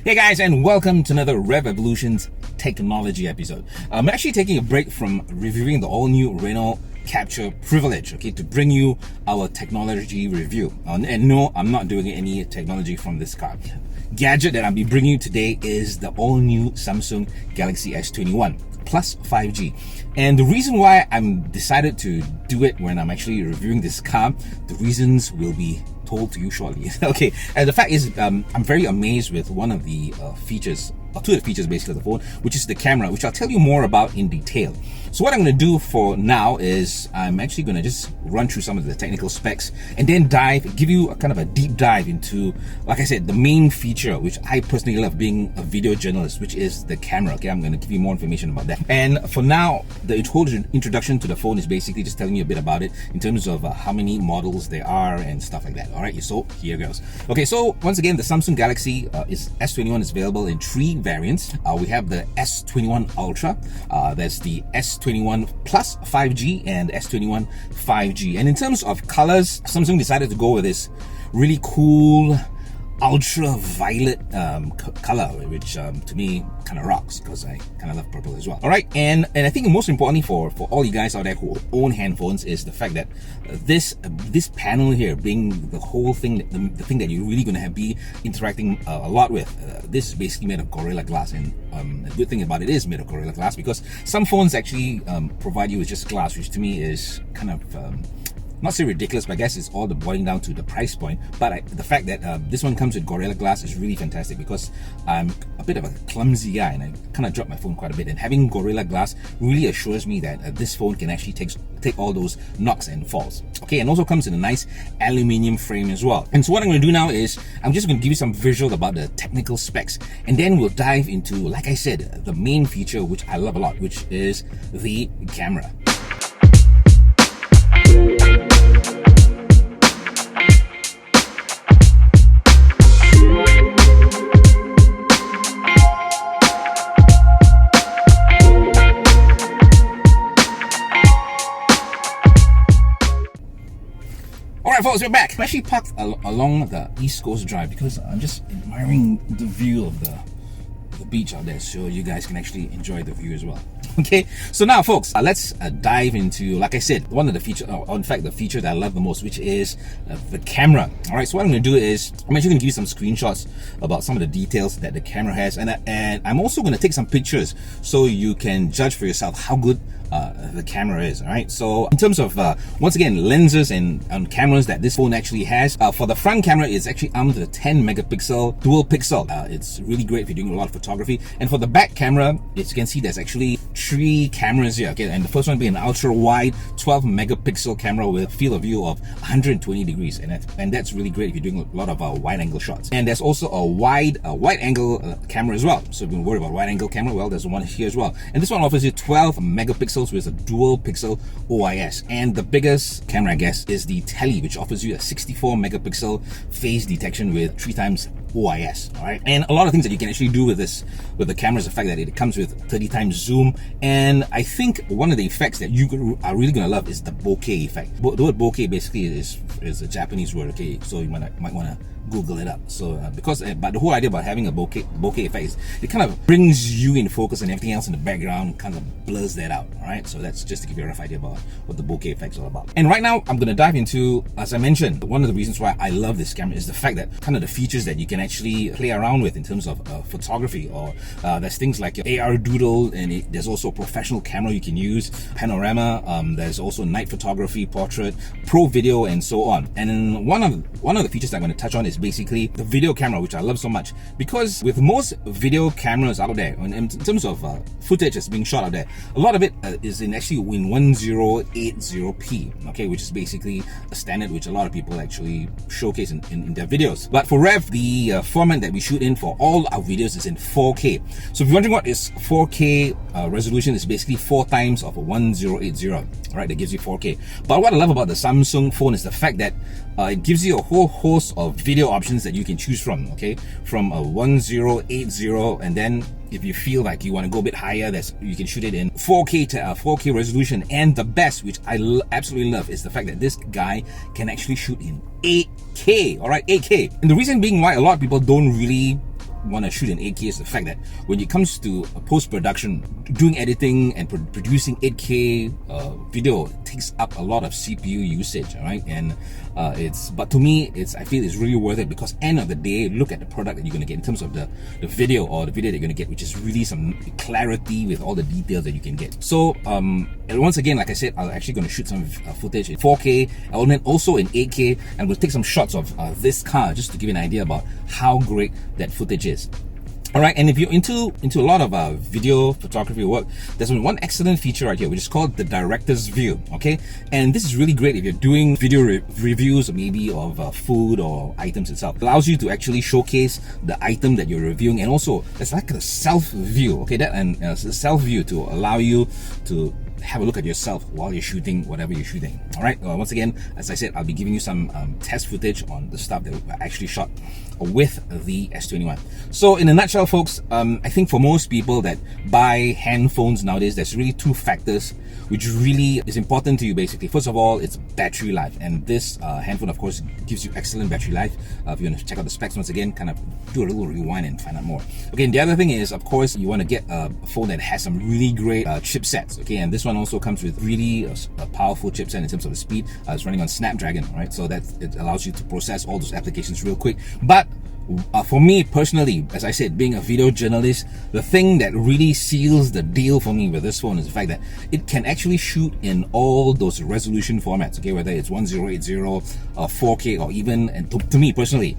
Hey guys, and welcome to another Revv Evolution's technology episode. I'm actually taking a break from reviewing the all-new Renault Capture Privilege, okay, to bring you our technology review. And no, I'm not doing any technology from this car. Gadget that I'll be bringing you today is the all-new Samsung Galaxy S21 plus 5G. And the reason why I'm decided to do it when I'm actually reviewing this car, the reasons will be told to you shortly. Okay, and the fact is, I'm very amazed with one of the features, or two of the features basically of the phone, which is the camera, which I'll tell you more about in detail. So what I'm going to do for now is I'm actually going to just run through some of the technical specs and then give you a kind of a deep dive into, like I said, the main feature, which I personally love being a video journalist, which is the camera. Okay, I'm going to give you more information about that. And for now, the whole introduction to the phone is basically just telling you a bit about it in terms of how many models there are and stuff like that. All right, so here goes. Okay, so once again, the Samsung Galaxy S21 is available in three variants. We have the S21 Ultra, there's the S21 Plus 5G and S21 5G. And in terms of colors, Samsung decided to go with this really cool ultraviolet color, which to me kind of rocks because I kind of love purple as well. All right, and I think most importantly for all you guys out there who own handphones is the fact that this panel here being the whole thing, the thing that you're really going to be interacting a lot with. This is basically made of Gorilla Glass, and the good thing about it is made of Gorilla Glass, because some phones actually provide you with just glass, which to me is kind of not so ridiculous, but I guess it's all boiling down to the price point. But the fact that this one comes with Gorilla Glass is really fantastic, because I'm a bit of a clumsy guy and I kind of drop my phone quite a bit, and having Gorilla Glass really assures me that this phone can actually take all those knocks and falls. Okay, and also comes in a nice aluminium frame as well. And so what I'm going to do now is I'm just going to give you some visual about the technical specs, and then we'll dive into, like I said, the main feature which I love a lot, which is the camera. Alright folks, we're back. I'm actually parked along the East Coast Drive because I'm just admiring the view of the beach out there, so you guys can actually enjoy the view as well. Okay, so now folks, let's dive into, like I said, one of the features, in fact the feature that I love the most, which is the camera. Alright, so what I'm going to do is I'm actually going to give you some screenshots about some of the details that the camera has, and I'm also going to take some pictures so you can judge for yourself how good the camera is. All right, so in terms of once again lenses and cameras that this phone actually has, for the front camera, it's actually armed with a 10 megapixel dual pixel. It's really great if you're doing a lot of photography. And for the back camera, as you can see, there's actually three cameras here. Okay, and the first one being an ultra wide 12 megapixel camera with a field of view of 120 degrees, and that's really great if you're doing a lot of wide angle shots. And there's also a wide angle camera as well. So if you're worried about wide angle camera, well, there's one here as well. And this one offers you 12 megapixels with a dual pixel OIS. And the biggest camera, I guess, is the Tele, which offers you a 64 megapixel face detection with 3 times OIS. All right, and a lot of things that you can actually do with the camera is the fact that it comes with 30 times zoom. And I think one of the effects that you are really going to love is the bokeh effect. The word bokeh basically is a Japanese word. Okay, so you might want to Google it up. So but the whole idea about having a bokeh effect is it kind of brings you in focus, and everything else in the background kind of blurs that out. All right, so that's just to give you a rough idea about what the bokeh effect is all about. And right now I'm going to dive into, as I mentioned, one of the reasons why I love this camera is the fact that kind of the features that you can actually play around with in terms of photography, or there's things like your AR doodle, and there's also a professional camera you can use, panorama, there's also night photography, portrait, pro video, and so on. And then one of the features that I'm going to touch on is basically the video camera, which I love so much, because with most video cameras out there, in terms of footage that's being shot out there, a lot of it is in 1080p, okay, which is basically a standard which a lot of people actually showcase in their videos. But for Revv, the format that we shoot in for all our videos is in 4K. So if you're wondering what is 4K resolution, is basically 4 times of a 1080. All right, that gives you 4K. But what I love about the Samsung phone is the fact that it gives you a whole host of video options that you can choose from. Okay, from a 1080, and then if you feel like you want to go a bit higher, you can shoot it in 4K to 4K resolution. And the best, which I absolutely love, is the fact that this guy can actually shoot in 8K. All right, 8K. And the reason being why a lot of people don't really want to shoot in 8K is the fact that when it comes to post-production, doing editing and producing 8K video takes up a lot of CPU usage, all right? And but to me, I feel it's really worth it, because end of the day, look at the product that you're going to get in terms of the video, or the video that you're going to get, which is really some clarity with all the details that you can get. So and once again, like I said, I'm actually going to shoot some footage in 4K and then also in 8K, and we'll take some shots of this car just to give you an idea about how great that footage is. All right, and if you're into a lot of video photography work, there's one excellent feature right here, which is called the director's view. Okay, and this is really great if you're doing video reviews, or maybe of food or items itself. It allows you to actually showcase the item that you're reviewing, and also it's like a self view. Okay, that and self view to allow you to have a look at yourself while you're shooting whatever you're shooting. All right, once again, as I said, I'll be giving you some test footage on the stuff that I actually shot with the S21. So in a nutshell, folks, I think for most people that buy handphones nowadays, there's really two factors which really is important to you. Basically, first of all, it's battery life, and this handphone of course gives you excellent battery life. If you want to check out the specs once again, kind of do a little rewind and find out more. Okay, and the other thing is, of course, you want to get a phone that has some really great chipsets. Okay, and this one also comes with really a powerful chipset in terms of the speed. It's running on Snapdragon, right? So that it allows you to process all those applications real quick. But for me personally, as I said, being a video journalist, the thing that really seals the deal for me with this phone is the fact that it can actually shoot in all those resolution formats, okay, whether it's 1080, 4K, or even, and to me personally,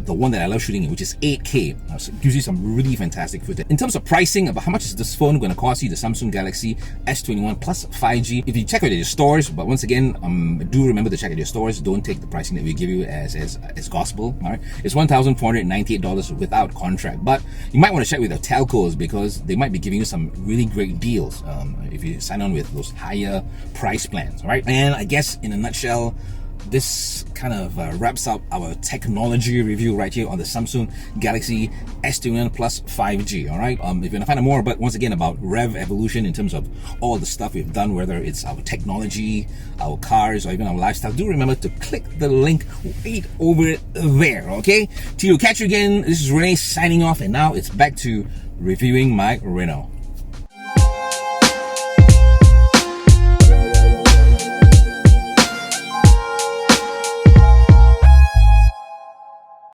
the one that I love shooting in, which is 8K, so it gives you some really fantastic footage. In terms of pricing, about how much is this phone going to cost you, the Samsung Galaxy S21 plus 5G? If you check out your stores, but once again, do remember to check out your stores. Don't take the pricing that we give you as gospel. All right, it's $1,498 without contract, but you might want to check with the telcos, because they might be giving you some really great deals if you sign on with those higher price plans. All right, and I guess in a nutshell, this kind of wraps up our technology review right here on the Samsung Galaxy S21 plus 5G. All right, if you want to find out more about, once again, about Revv Evolution in terms of all the stuff we've done, whether it's our technology, our cars, or even our lifestyle, do remember to click the link right over there. Okay, till catch you again. This is Renee signing off, and now it's back to reviewing my Renault.